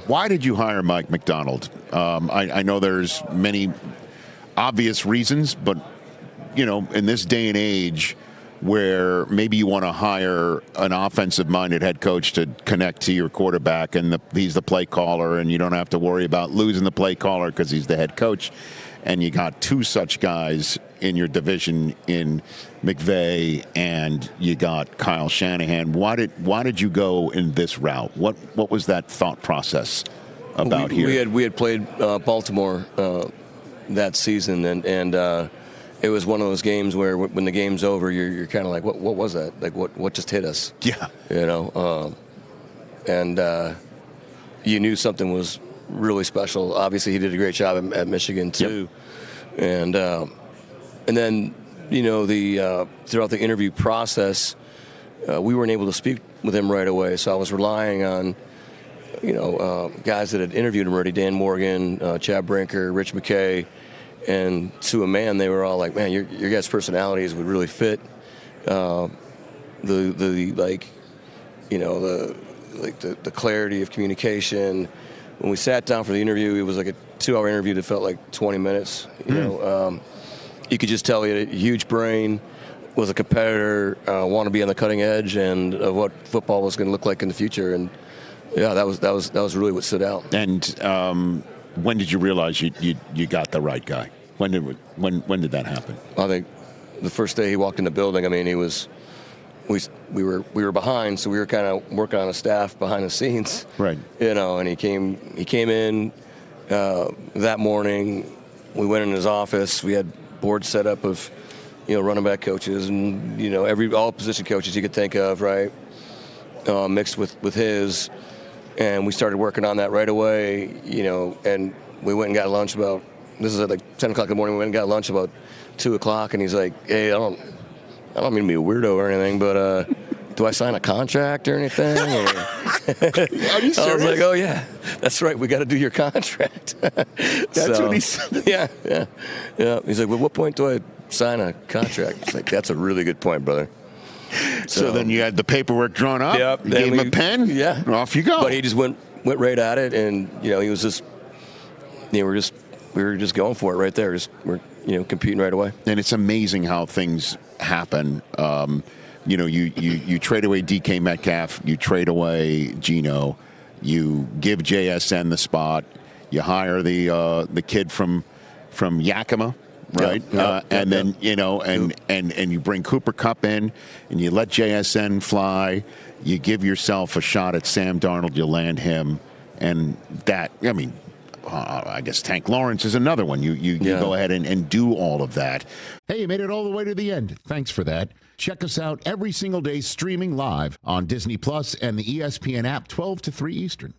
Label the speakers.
Speaker 1: Why did you hire Mike Macdonald? I know there's many obvious reasons, but, in this day and age where maybe you want to hire an offensive-minded head coach to connect to your quarterback, and he's the play caller, and you don't have to worry about losing the play caller because he's the head coach, and you got two such guys in your division in McVay, and you got Kyle Shanahan. Why did you go in this route? What was that thought process about here?
Speaker 2: We had played Baltimore that season, and it was one of those games where when the game's over, you're kind of like, what was that? Like, what just hit us?
Speaker 1: Yeah.
Speaker 2: And you knew something was really special. Obviously, he did a great job at Michigan, too. Yep. And then, throughout the interview process, we weren't able to speak with him right away. So I was relying on, guys that had interviewed him already, Dan Morgan, Chad Brinker, Rich McKay. And to a man, they were all like, "Man, your guys' personalities would really fit the clarity of communication." When we sat down for the interview, it was like a 2-hour interview that felt like 20 minutes. You could just tell he had a huge brain, was a competitor, wanted to be on the cutting edge, and of what football was going to look like in the future. And yeah, that was really what stood out.
Speaker 1: And when did you realize you got the right guy? When did that happen?
Speaker 2: I think the first day he walked in the building. I mean, we were behind, so we were kind of working on a staff behind the scenes,
Speaker 1: right?
Speaker 2: And he came in that morning. We went in his office. We had boards set up of running back coaches and all position coaches you could think of, right? Mixed with his, and we started working on that right away. And we went and got lunch about. This is at like 10 o'clock in the morning. We went and got lunch about 2 o'clock, and he's like, "Hey, I don't mean to be a weirdo or anything, but do I sign a contract or anything?" Or,
Speaker 1: Are you serious?
Speaker 2: I was like, "Oh yeah, that's right. We got to do your contract."
Speaker 1: That's what he said.
Speaker 2: Yeah. He's like, "Well, what point do I sign a contract?" It's like, "That's a really good point, brother."
Speaker 1: So then you had the paperwork drawn up.
Speaker 2: Yep.
Speaker 1: You gave him a pen.
Speaker 2: Yeah.
Speaker 1: Off you go.
Speaker 2: But he just went right at it, and he was just, we were just going for it right there. We're competing right away.
Speaker 1: And it's amazing how things happen. You trade away DK Metcalf, you trade away Geno, you give JSN the spot, you hire the kid from Yakima, right? And then and you bring Cooper Kupp in, and you let JSN fly. You give yourself a shot at Sam Darnold. You land him, and that I guess Tank Lawrence is another one. You go ahead and do all of that. Hey, you made it all the way to the end. Thanks for that. Check us out every single day streaming live on Disney Plus and the ESPN app 12 to 3 Eastern.